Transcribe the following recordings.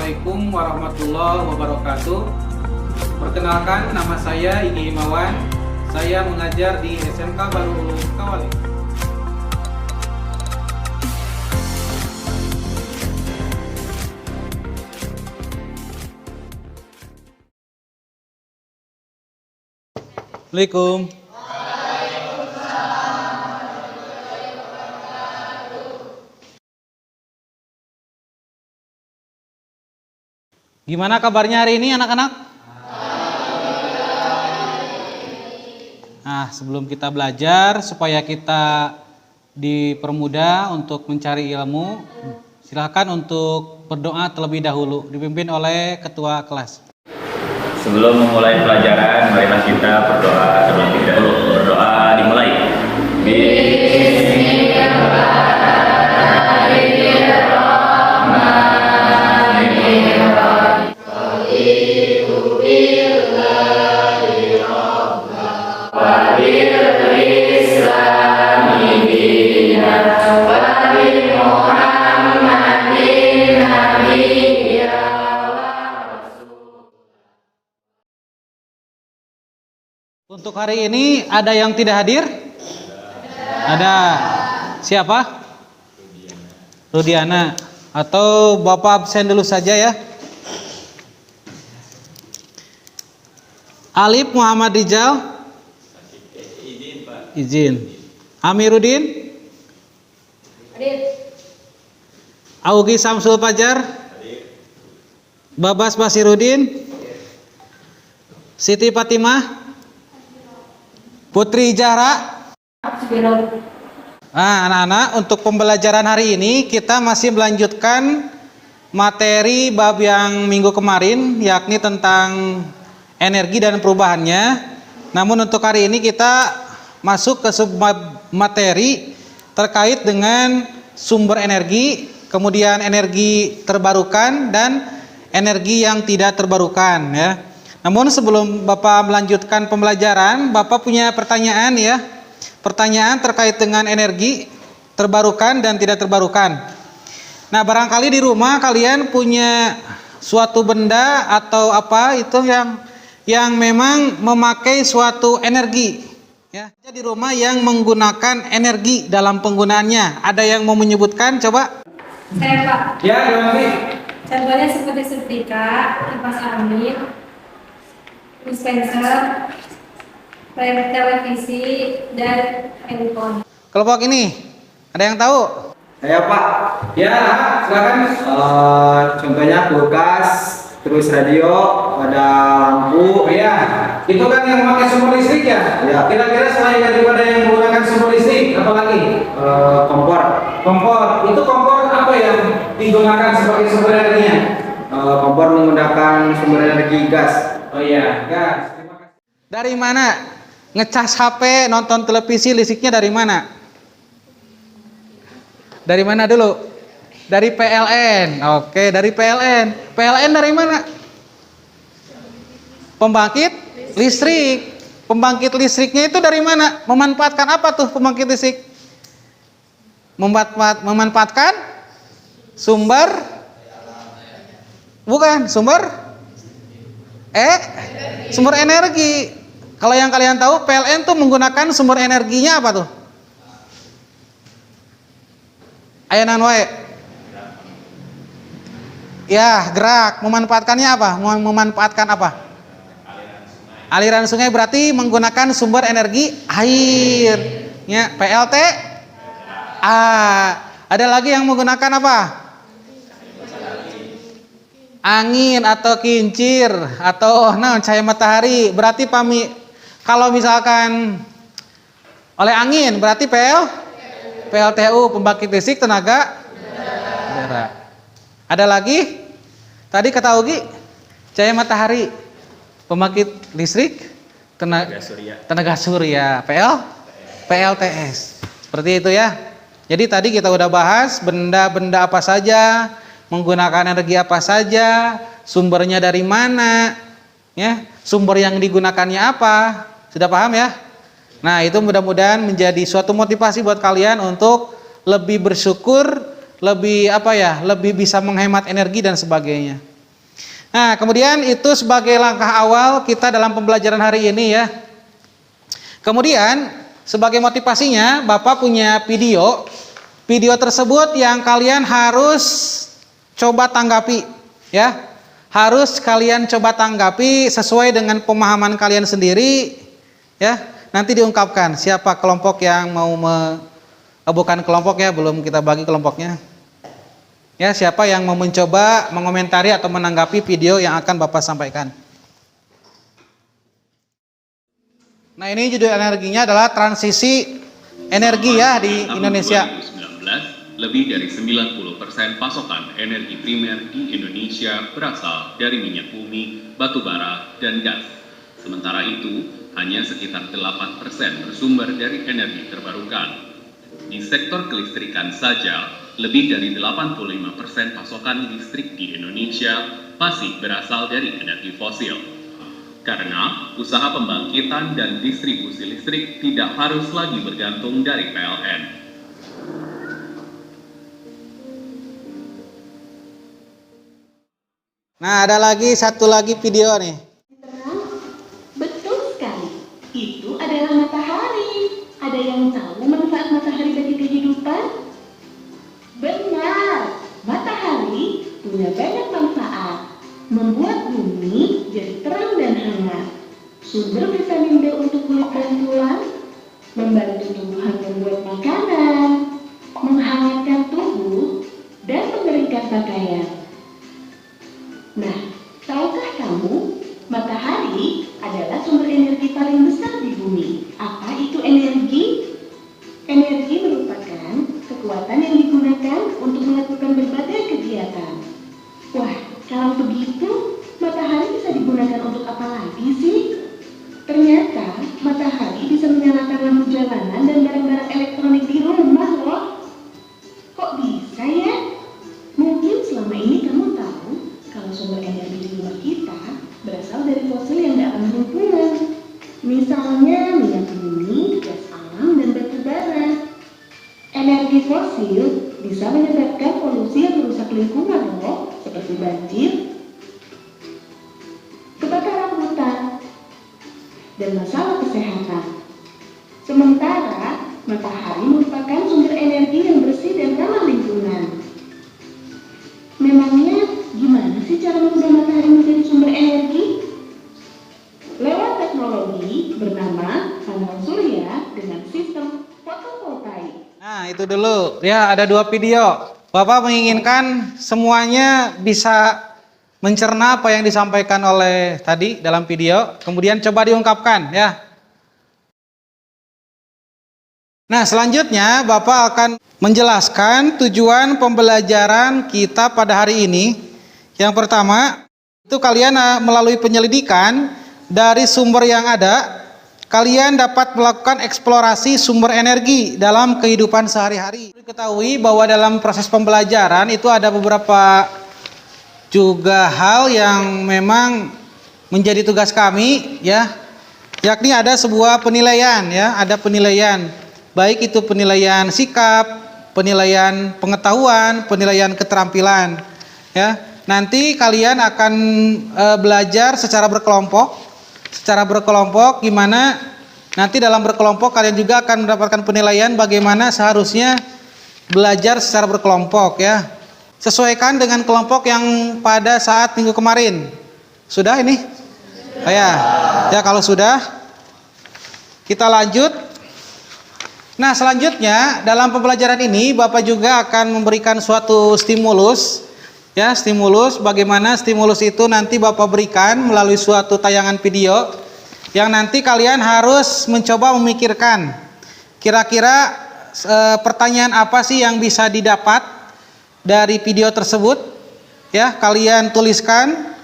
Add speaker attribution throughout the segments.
Speaker 1: Assalamualaikum warahmatullahi wabarakatuh. Perkenalkan, nama saya Igi Himawan. Saya mengajar di SMK Baru Ulum Kawali. Assalamualaikum. Gimana kabarnya hari ini anak-anak? Nah, sebelum kita belajar supaya kita dipermudah untuk mencari ilmu, silakan untuk berdoa terlebih dahulu dipimpin oleh ketua kelas.
Speaker 2: Sebelum memulai pelajaran, marilah kita berdoa terlebih dahulu. Berdoa dimulai.
Speaker 1: Untuk hari ini ada yang tidak hadir? Ada. Siapa? Rudiana. Atau Bapak absen dulu saja ya. Alif Muhammad Rijal. Izin. Amiruddin. Augi Samsul Fajar. Babas Basiruddin. Siti Fatimah. Putri Zahra. Nah, anak-anak, untuk pembelajaran hari ini kita masih melanjutkan materi bab yang minggu kemarin, yakni tentang energi dan perubahannya. Namun untuk hari ini kita masuk ke subbab materi terkait dengan sumber energi, kemudian energi terbarukan dan energi yang tidak terbarukan ya. Namun sebelum Bapak melanjutkan pembelajaran, Bapak punya pertanyaan ya. Pertanyaan terkait dengan energi terbarukan dan tidak terbarukan. Nah, barangkali di rumah kalian punya suatu benda atau apa itu yang memang memakai suatu energi ya. Di rumah yang menggunakan energi dalam penggunaannya. Ada yang mau menyebutkan? Coba.
Speaker 3: Saya, Pak.
Speaker 1: Ya, Dewanti.
Speaker 3: Contohnya seperti setrika, kipas angin, dispenser, layar televisi, dan handphone.
Speaker 1: Kelompok ini, ada yang tahu?
Speaker 4: Saya Pak.
Speaker 1: Ya, silakan.
Speaker 4: Contohnya kulkas, terus radio, ada lampu.
Speaker 1: Ya, itu kan yang memakai sumber listrik ya?
Speaker 4: Ya.
Speaker 1: Kira-kira selain daripada yang menggunakan sumber listrik, apa lagi?
Speaker 4: Kompor.
Speaker 1: Kompor. Itu kompor apa yang digunakan sebagai sumber energinya?
Speaker 4: Kompor menggunakan sumber energi gas.
Speaker 1: Oh iya, gas. Terima kasih. Dari mana? Ngecas HP, nonton televisi, listriknya dari mana? Dari mana dulu? Dari PLN. Oke, dari PLN. PLN dari mana? Pembangkit listrik. Pembangkit listriknya itu dari mana? Memanfaatkan apa tuh pembangkit listrik? Memanfaatkan sumber, bukan sumber sumber energi. Kalau yang kalian tahu, PLN tuh menggunakan sumber energinya apa tuh? Ayanan wae. Ya, gerak. Memanfaatkannya apa? Memanfaatkan apa? Aliran sungai berarti menggunakan sumber energi air. Ya, PLT. Ada lagi yang menggunakan apa? Angin atau kincir atau cahaya matahari. Berarti kalau misalkan oleh angin berarti PLTU, pembangkit listrik tenaga udara. Ada lagi? Tadi kata Ugi, cahaya matahari, pembangkit listrik tenaga surya, PLTS. Seperti itu ya. Jadi tadi kita udah bahas benda-benda apa saja, menggunakan energi apa saja, sumbernya dari mana, ya, sumber yang digunakannya apa. Sudah paham ya? Nah, itu mudah-mudahan menjadi suatu motivasi buat kalian untuk lebih bersyukur, lebih lebih bisa menghemat energi dan sebagainya. Nah, kemudian itu sebagai langkah awal kita dalam pembelajaran hari ini ya. Kemudian sebagai motivasinya Bapak punya video. Video tersebut yang kalian harus coba tanggapi ya. Harus kalian coba tanggapi sesuai dengan pemahaman kalian sendiri ya. Nanti diungkapkan siapa kelompok yang mau bukan kelompok ya, belum kita bagi kelompoknya. Ya, siapa yang mau mencoba mengomentari atau menanggapi video yang akan Bapak sampaikan. Nah, ini judul energinya adalah transisi energi ya di Indonesia.
Speaker 5: 2019, lebih dari 90% pasokan energi primer di Indonesia berasal dari minyak bumi, batu bara, dan gas. Sementara itu, hanya sekitar 8% bersumber dari energi terbarukan. Di sektor kelistrikan saja, lebih dari 85% pasokan listrik di Indonesia masih berasal dari energi fosil. Karena usaha pembangkitan dan distribusi listrik tidak harus lagi bergantung dari PLN.
Speaker 1: Nah, ada lagi satu lagi video nih.
Speaker 6: Betul sekali, itu adalah matahari. Ada yang tahu manfaat matahari bagi kehidupan? Benar, matahari punya banyak manfaat. Membuat bumi jadi terang dan hangat. Sumber vitamin D untuk kulit dan tulang. Membantu tumbuhan membuat makanan. Menghangatkan tubuh dan mengeringkan pakaian. Nah, tahukah kamu, matahari adalah sumber energi paling besar di bumi. Apa itu energi? Energi merupakan kekuatan yang digunakan untuk melakukan berbagai kegiatan. Wah, kalau begitu, matahari bisa digunakan untuk apa lagi sih? Ternyata, matahari bisa menyalakan lampu jalanan dan barang-barang elektronik di rumah loh. Kok bisa ya? Mungkin selama ini kamu tahu kalau sumber energi di rumah kita berasal dari fosil yang tidak ramah lingkungan. Misalnya minyak bumi, gas alam, dan batu bara. Energi fosil bisa menyebabkan polusi yang merusak lingkungan loh, seperti banjir, kebakaran hutan, dan masalah kesehatan. Sementara matahari merupakan sumber energi yang bersih dan ramah lingkungan. Memangnya gimana sih cara mengubah matahari menjadi sumber energi? Lewat teknologi bernama panel surya dengan sistem fotovoltaik.
Speaker 1: Nah, itu dulu. Ya, ada dua video. Bapak menginginkan semuanya bisa mencerna apa yang disampaikan oleh tadi dalam video. Kemudian coba diungkapkan ya. Nah, selanjutnya Bapak akan menjelaskan tujuan pembelajaran kita pada hari ini. Yang pertama, itu kalian melalui penyelidikan dari sumber yang ada, kalian dapat melakukan eksplorasi sumber energi dalam kehidupan sehari-hari. Diketahui bahwa dalam proses pembelajaran itu ada beberapa juga hal yang memang menjadi tugas kami ya, yakni ada sebuah penilaian ya, ada penilaian, baik itu penilaian sikap, penilaian pengetahuan, penilaian keterampilan ya. Nanti kalian akan belajar secara berkelompok gimana nanti dalam berkelompok kalian juga akan mendapatkan penilaian bagaimana seharusnya belajar secara berkelompok ya. Sesuaikan dengan kelompok yang pada saat minggu kemarin. Sudah ini? Oh ya. Ya, kalau sudah kita lanjut. Nah, selanjutnya dalam pembelajaran ini Bapak juga akan memberikan suatu stimulus ya, stimulus. Bagaimana stimulus itu nanti Bapak berikan melalui suatu tayangan video yang nanti kalian harus mencoba memikirkan kira-kira pertanyaan apa sih yang bisa didapat dari video tersebut ya. Kalian tuliskan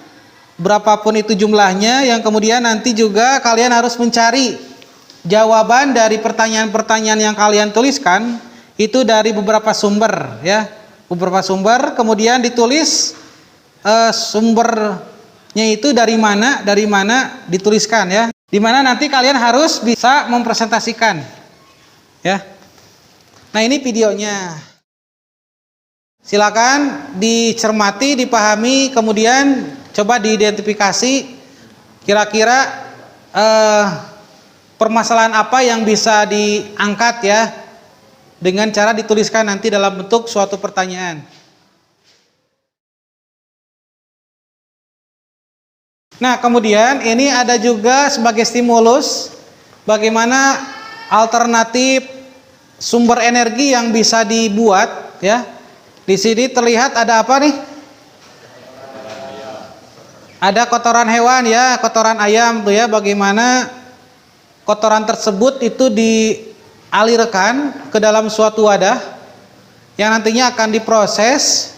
Speaker 1: berapapun itu jumlahnya, yang kemudian nanti juga kalian harus mencari jawaban dari pertanyaan-pertanyaan yang kalian tuliskan itu dari beberapa sumber ya, beberapa sumber, kemudian ditulis sumbernya itu dari mana dituliskan ya, dimana nanti kalian harus bisa mempresentasikan ya. Nah, ini videonya, silakan dicermati, dipahami, kemudian coba diidentifikasi kira-kira permasalahan apa yang bisa diangkat ya dengan cara dituliskan nanti dalam bentuk suatu pertanyaan. Nah, kemudian ini ada juga sebagai stimulus bagaimana alternatif sumber energi yang bisa dibuat ya. Di sini terlihat ada apa nih? Ada kotoran hewan ya, kotoran ayam tuh ya, bagaimana kotoran tersebut itu dialirkan ke dalam suatu wadah yang nantinya akan diproses,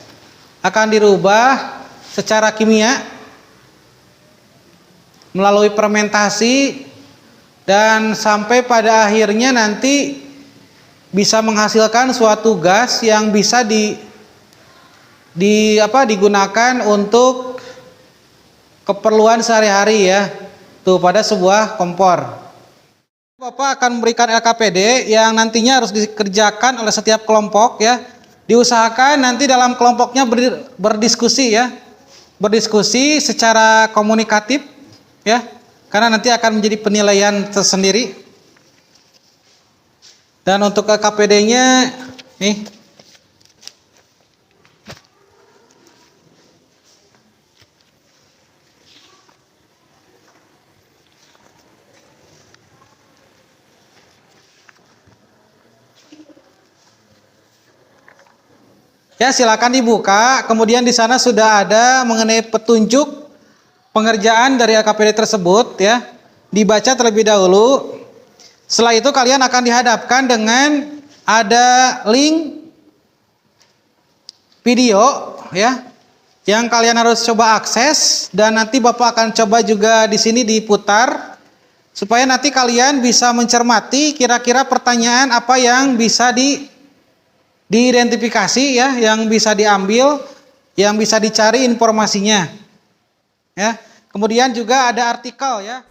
Speaker 1: akan dirubah secara kimia melalui fermentasi dan sampai pada akhirnya nanti bisa menghasilkan suatu gas yang bisa digunakan untuk keperluan sehari-hari ya, tuh pada sebuah kompor. Bapak akan memberikan LKPD yang nantinya harus dikerjakan oleh setiap kelompok ya. Diusahakan nanti dalam kelompoknya berdiskusi ya, berdiskusi secara komunikatif ya, karena nanti akan menjadi penilaian tersendiri. Dan untuk LKPD-nya nih, ya silakan dibuka. Kemudian di sana sudah ada mengenai petunjuk pengerjaan dari LKPD tersebut ya. Dibaca terlebih dahulu. Setelah itu kalian akan dihadapkan dengan ada link video ya yang kalian harus coba akses, dan nanti Bapak akan coba juga di sini diputar supaya nanti kalian bisa mencermati kira-kira pertanyaan apa yang bisa diidentifikasi ya, yang bisa diambil, yang bisa dicari informasinya ya. Kemudian juga ada artikel ya.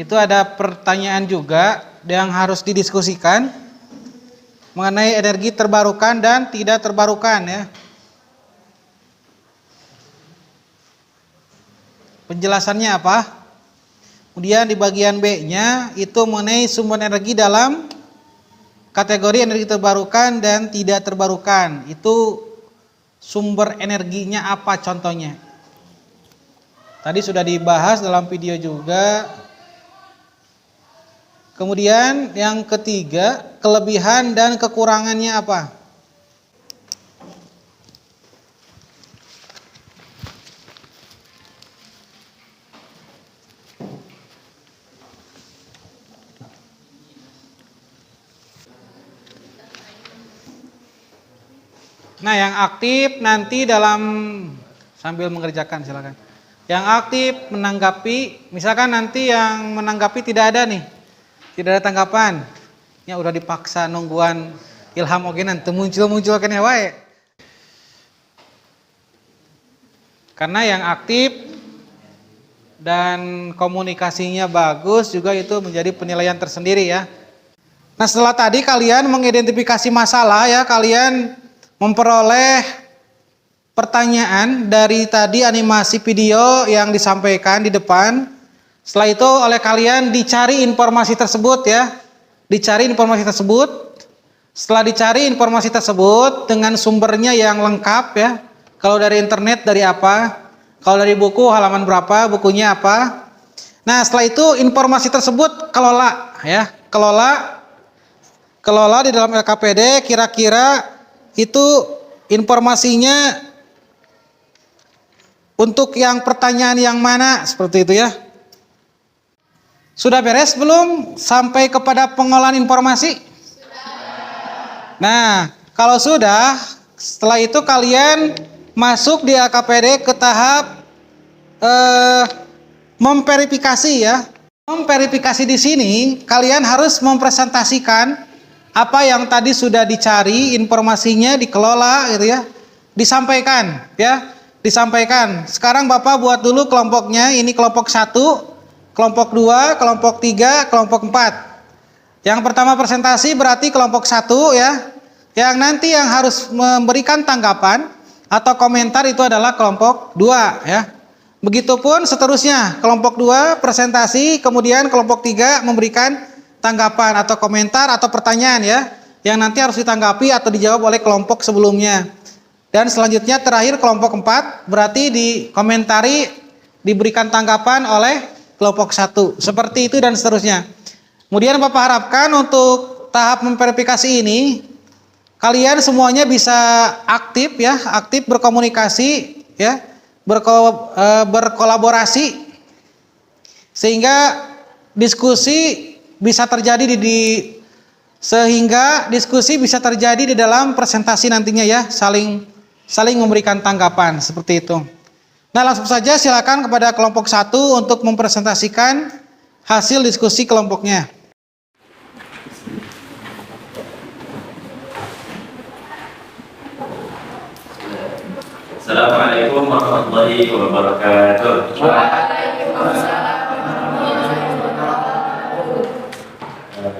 Speaker 1: Itu ada pertanyaan juga yang harus didiskusikan mengenai energi terbarukan dan tidak terbarukan ya. Penjelasannya apa? Kemudian di bagian B-nya itu mengenai sumber energi dalam kategori energi terbarukan dan tidak terbarukan. Itu sumber energinya apa contohnya? Tadi sudah dibahas dalam video juga. Kemudian yang ketiga, kelebihan dan kekurangannya apa? Nah, yang aktif nanti dalam sambil mengerjakan silakan. Yang aktif menanggapi, misalkan nanti yang menanggapi tidak ada nih, tidak ada tanggapan. Ya udah dipaksa nungguan ilham oke nanti muncul kan ya wae. Karena yang aktif dan komunikasinya bagus juga itu menjadi penilaian tersendiri ya. Nah, setelah tadi kalian mengidentifikasi masalah ya, kalian memperoleh pertanyaan dari tadi animasi video yang disampaikan di depan. Setelah itu oleh kalian dicari informasi tersebut ya. Dicari informasi tersebut. Setelah dicari informasi tersebut dengan sumbernya yang lengkap ya. Kalau dari internet dari apa? Kalau dari buku halaman berapa? Bukunya apa? Nah, setelah itu informasi tersebut kelola ya. Kelola di dalam LKPD kira-kira itu informasinya untuk yang pertanyaan yang mana seperti itu ya. Sudah beres belum sampai kepada pengolahan informasi? Nah, kalau sudah, setelah itu kalian masuk di LKPD ke tahap memverifikasi ya. Memverifikasi di sini kalian harus mempresentasikan apa yang tadi sudah dicari, informasinya dikelola gitu ya. Disampaikan ya. Disampaikan. Sekarang Bapak buat dulu kelompoknya. Ini kelompok 1, kelompok 2, kelompok 3, kelompok 4. Yang pertama presentasi berarti kelompok 1 ya. Yang nanti yang harus memberikan tanggapan atau komentar itu adalah kelompok 2 ya. Begitupun seterusnya. Kelompok 2 presentasi, kemudian kelompok 3 memberikan tanggapan atau komentar atau pertanyaan ya, yang nanti harus ditanggapi atau dijawab oleh kelompok sebelumnya. Dan selanjutnya terakhir kelompok 4 berarti dikomentari, diberikan tanggapan oleh kelompok 1. Seperti itu dan seterusnya. Kemudian Bapak harapkan untuk tahap memverifikasi ini kalian semuanya bisa aktif ya, aktif berkomunikasi ya, berkolaborasi sehingga diskusi bisa terjadi sehingga diskusi bisa terjadi di dalam presentasi nantinya ya, saling memberikan tanggapan seperti itu. Nah, langsung saja silakan kepada kelompok 1 untuk mempresentasikan hasil diskusi kelompoknya.
Speaker 2: Assalamualaikum warahmatullahi wabarakatuh.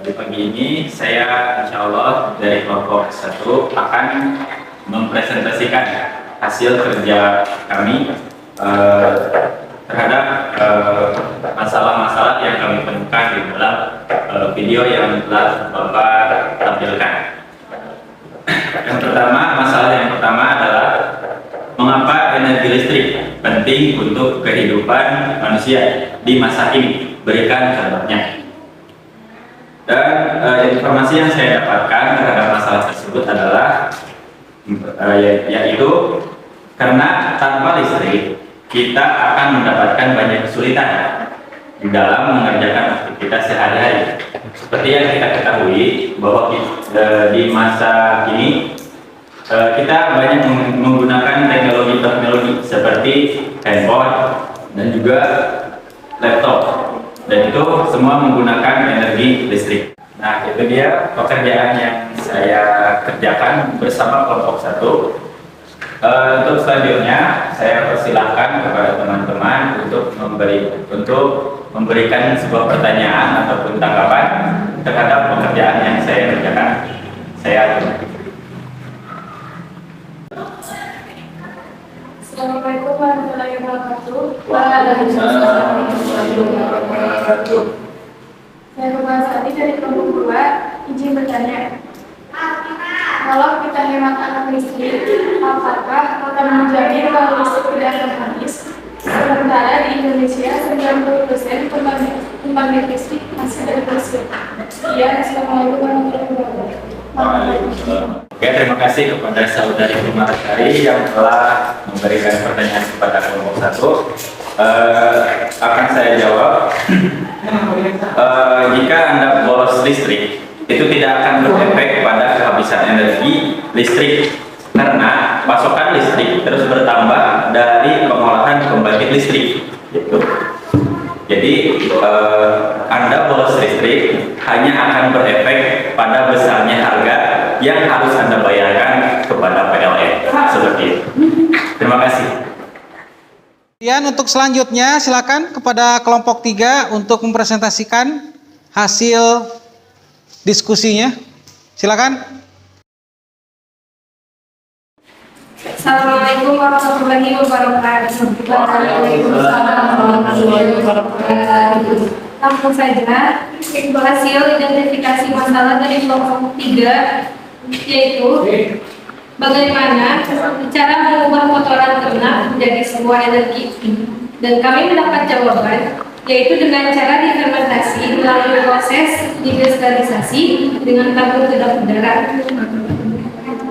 Speaker 2: Di pagi ini saya insya Allah dari kelompok 1 akan mempresentasikan hasil kerja kami terhadap masalah-masalah yang kami temukan di dalam video yang telah Bapak tampilkan. Masalah yang pertama adalah mengapa energi listrik penting untuk kehidupan manusia di masa ini. Berikan contohnya. Dan informasi yang saya dapatkan terhadap masalah tersebut adalah yaitu karena tanpa listrik kita akan mendapatkan banyak kesulitan di dalam mengerjakan aktivitas sehari-hari. Seperti yang kita ketahui bahwa di masa ini kita banyak menggunakan teknologi seperti handphone dan juga laptop. Dan itu semua menggunakan energi listrik. Nah, itu dia pekerjaan yang saya kerjakan bersama kelompok 1. Untuk selanjutnya, saya persilahkan kepada teman-teman untuk memberikan sebuah pertanyaan ataupun tanggapan terhadap pekerjaan yang saya kerjakan.
Speaker 3: Assalamualaikum warahmatullahi wabarakatuh.
Speaker 2: Waalaikumsalam warahmatullahi wabarakatuh.
Speaker 3: Saya Rumasari dari kelompok 2, izin bertanya. Kalau kita hemat anak listrik, apakah akan menjamin kalau listrik tidak akan habis? Sementara di Indonesia 90% pembangkit listrik masih Ya, assalamualaikum warahmatullahi wabarakatuh.
Speaker 2: Oke, terima kasih kepada saudari Kumarasari yang telah memberikan pertanyaan kepada kelompok 1. Akan saya jawab. Jika Anda boros listrik, itu tidak akan berefek pada kehabisan energi listrik karena pasokan listrik terus bertambah dari pengolahan pembangkit listrik. Gitu. Jadi Anda boros listrik hanya akan berefek pada besarnya harga yang harus Anda bayarkan kepada PLN. Seperti itu. Terima kasih.
Speaker 1: Kemudian untuk selanjutnya silakan kepada kelompok 3 untuk mempresentasikan hasil diskusinya. Silakan.
Speaker 3: Assalamualaikum warahmatullahi wabarakatuh. Waalaikumsalam warahmatullahi wabarakatuh. Langsung saja hasil identifikasi masalah dari kelompok 3, yaitu bagaimana cara mengubah kotoran ternak menjadi sebuah energi. Dan kami mendapat jawaban, yaitu dengan cara difermentasi melalui proses digestalisasi dengan tabung kedap udara.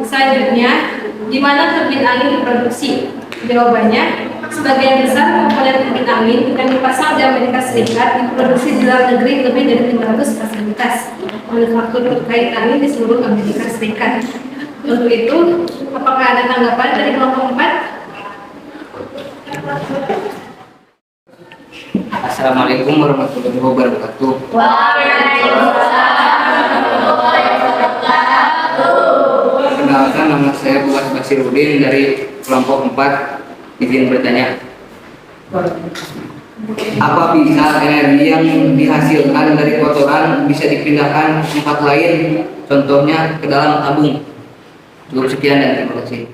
Speaker 3: Selanjutnya, di mana turbin angin diproduksi? Jawabannya, sebagian besar komponen turbin angin yang dipasang di Amerika Serikat diproduksi di dalam negeri lebih dari 500 fasilitas manufaktur terkait angin di seluruh Amerika Serikat. Untuk itu, apakah ada tanggapan dari kelompok 4?
Speaker 4: Assalamualaikum warahmatullahi wabarakatuh. Perkenalkan, nama saya Buas Basirudin dari kelompok 4. Izin bertanya, apa bisa energi yang dihasilkan dari kotoran bisa dipindahkan ke tempat lain, contohnya ke dalam tabung? Cukup sekian dan terima kasih.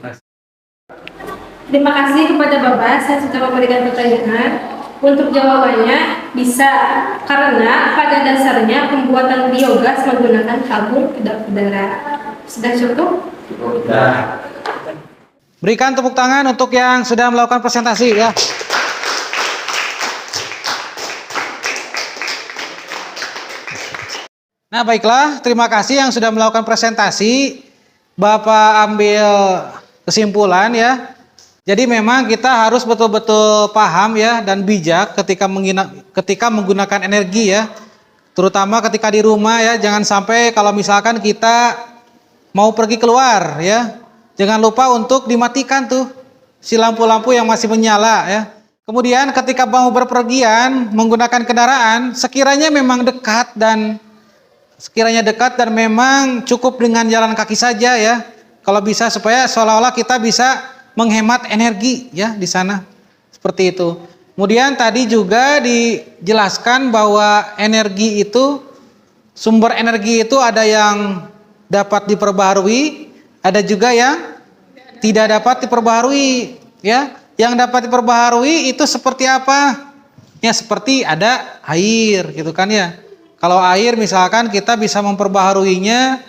Speaker 3: Terima kasih kepada Bapak, saya sudah memberikan pertanyaan. Untuk jawabannya, bisa, karena pada dasarnya pembuatan biogas menggunakan tabung kedap udara. Sudah cukup?
Speaker 2: Sudah.
Speaker 1: Berikan tepuk tangan untuk yang sudah melakukan presentasi ya. Nah, baiklah, terima kasih yang sudah melakukan presentasi. Bapak ambil kesimpulan ya. Jadi memang kita harus betul-betul paham ya dan bijak ketika menggunakan energi ya. Terutama ketika di rumah ya, jangan sampai kalau misalkan kita mau pergi keluar ya, jangan lupa untuk dimatikan tuh si lampu-lampu yang masih menyala ya. Kemudian ketika mau berpergian menggunakan kendaraan, sekiranya dekat dan memang cukup dengan jalan kaki saja ya. Kalau bisa supaya seolah-olah kita bisa menghemat energi ya di sana. Seperti itu. Kemudian tadi juga dijelaskan bahwa energi itu, sumber energi itu ada yang dapat diperbaharui, ada juga yang tidak dapat diperbaharui ya. Yang dapat diperbaharui itu seperti apa? Ya seperti ada air gitu kan ya. Kalau air misalkan kita bisa memperbaharuinya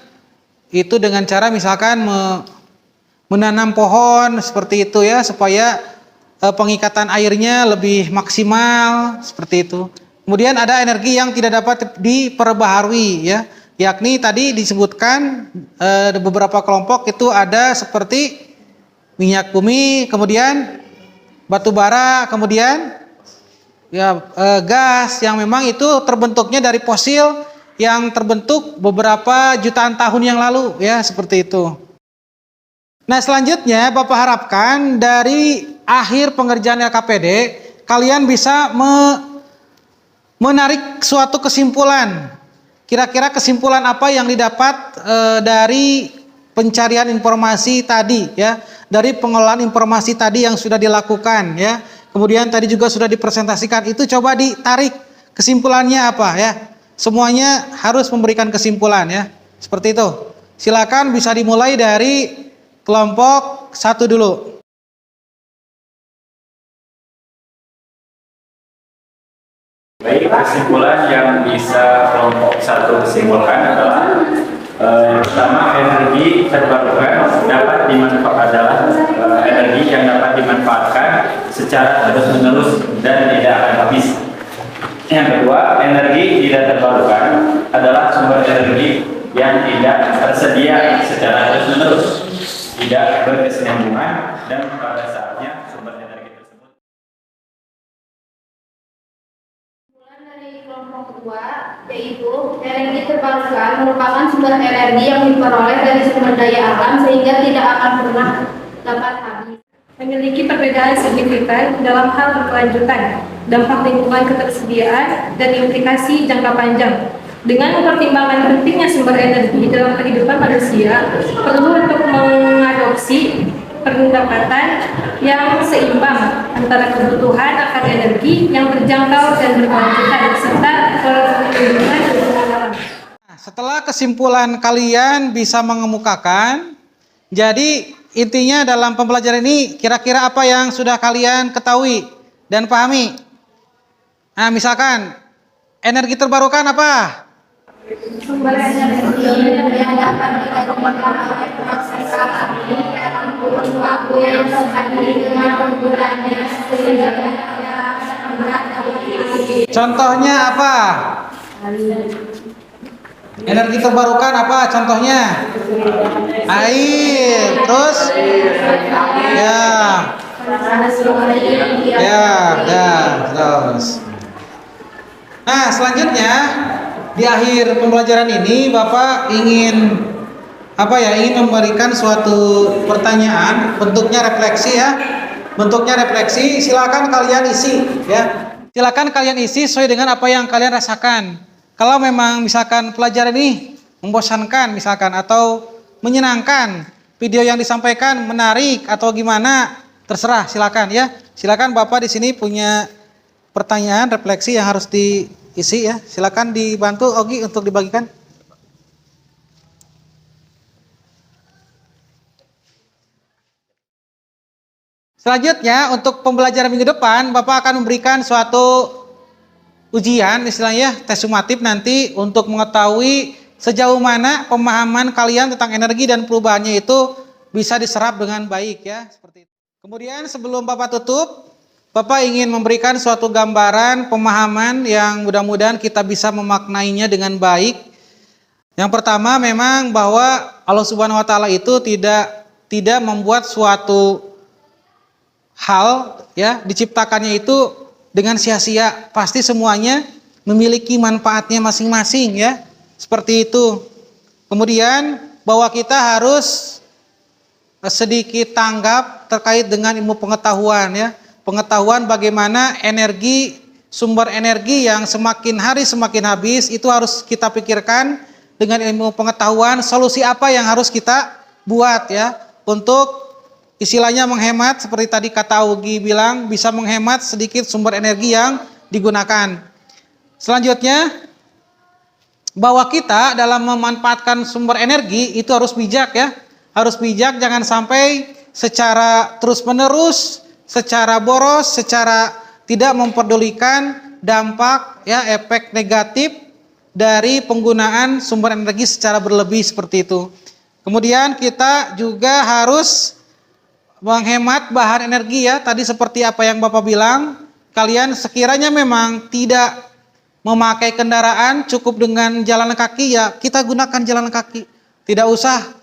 Speaker 1: itu dengan cara misalkan menanam pohon seperti itu ya, supaya pengikatan airnya lebih maksimal seperti itu. Kemudian ada energi yang tidak dapat diperbaharui ya, yakni tadi disebutkan beberapa kelompok itu ada seperti minyak bumi, kemudian batu bara, kemudian ya gas yang memang itu terbentuknya dari fosil yang terbentuk beberapa jutaan tahun yang lalu ya, seperti itu. Nah, selanjutnya Bapak harapkan dari akhir pengerjaan LKPD kalian bisa menarik suatu kesimpulan. Kira-kira kesimpulan apa yang didapat dari pencarian informasi tadi ya, dari pengolahan informasi tadi yang sudah dilakukan ya. Kemudian tadi juga sudah dipresentasikan, itu coba ditarik kesimpulannya apa ya. Semuanya harus memberikan kesimpulan ya. Seperti itu. Silakan bisa dimulai dari kelompok 1 dulu.
Speaker 2: Baik, kesimpulan yang bisa kelompok 1 kesimpulkan adalah pertama, energi terbarukan dapat dimanfaatkan energi yang dapat dimanfaatkan secara terus-menerus dan tidak akan habis. Yang kedua, energi tidak terbarukan adalah sumber energi yang tidak tersedia secara terus-menerus, tidak berkesinambungan, dan pada saatnya sumber energi tersebut.
Speaker 3: Dari kelompok kedua, yaitu energi terbarukan merupakan sumber energi yang diperoleh dari sumber daya alam sehingga tidak akan pernah dapat habis. Memiliki perbedaan signifikan dalam hal berkelanjutan, dampak lingkungan ketersediaan, dan implikasi jangka panjang. Dengan mempertimbangkan pentingnya sumber energi dalam kehidupan manusia, perlu untuk mengadopsi pendekatan yang seimbang antara kebutuhan akan energi yang terjangkau dan berkelanjutan serta perlindungan lingkungan alam.
Speaker 1: Setelah kesimpulan kalian bisa mengemukakan, jadi intinya dalam pembelajaran ini kira-kira apa yang sudah kalian ketahui dan pahami? Nah, misalkan energi terbarukan apa?
Speaker 3: Sumber energi yang dapat ditemukan oleh proses alami dalam kurun waktu yang sehari dengan penggunaannya sehingga
Speaker 1: Contohnya apa? Energi terbarukan apa contohnya? Air, terus terus. Nah, selanjutnya di akhir pembelajaran ini Bapak ingin ingin memberikan suatu pertanyaan, bentuknya refleksi ya. Bentuknya refleksi, silakan kalian isi ya. Silakan kalian isi sesuai dengan apa yang kalian rasakan. Kalau memang misalkan pelajaran ini membosankan misalkan atau menyenangkan, video yang disampaikan menarik atau gimana, terserah silakan ya. Silakan Bapak di sini punya pertanyaan refleksi yang harus diisi ya. Silakan dibantu Ogi untuk dibagikan. Selanjutnya untuk pembelajaran minggu depan Bapak akan memberikan suatu ujian istilahnya tes sumatif nanti untuk mengetahui sejauh mana pemahaman kalian tentang energi dan perubahannya itu bisa diserap dengan baik ya, seperti itu. Kemudian sebelum Bapak tutup, Bapak ingin memberikan suatu gambaran pemahaman yang mudah-mudahan kita bisa memaknainya dengan baik. Yang pertama memang bahwa Allah Subhanahu wa taala itu tidak membuat suatu hal ya diciptakannya itu dengan sia-sia, pasti semuanya memiliki manfaatnya masing-masing ya, seperti itu. Kemudian bahwa kita harus sedikit tanggap terkait dengan ilmu pengetahuan ya, pengetahuan bagaimana energi, sumber energi yang semakin hari semakin habis itu harus kita pikirkan dengan ilmu pengetahuan, solusi apa yang harus kita buat ya untuk istilahnya menghemat, seperti tadi kata Ugi bilang, bisa menghemat sedikit sumber energi yang digunakan. Selanjutnya, bahwa kita dalam memanfaatkan sumber energi itu harus bijak ya. Harus bijak, jangan sampai secara terus-menerus, secara boros, secara tidak memperdulikan dampak ya, efek negatif dari penggunaan sumber energi secara berlebih seperti itu. Kemudian kita juga harus menghemat bahan energi ya, tadi seperti apa yang Bapak bilang, kalian sekiranya memang tidak memakai kendaraan, cukup dengan jalan kaki ya, kita gunakan jalan kaki. Tidak usah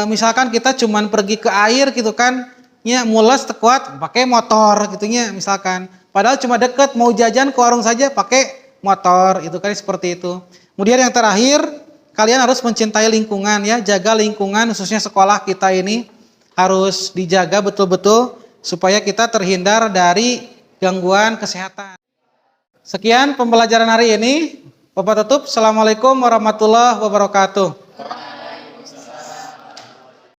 Speaker 1: misalkan kita cuman pergi ke air gitu kan, ya mules tekuat pakai motor gitunya misalkan. Padahal cuma deket, mau jajan ke warung saja pakai motor, itu kan seperti itu. Kemudian yang terakhir, kalian harus mencintai lingkungan ya, jaga lingkungan khususnya sekolah kita ini harus dijaga betul-betul supaya kita terhindar dari gangguan kesehatan. Sekian pembelajaran hari ini. Bapak tutup. Assalamualaikum warahmatullahi wabarakatuh.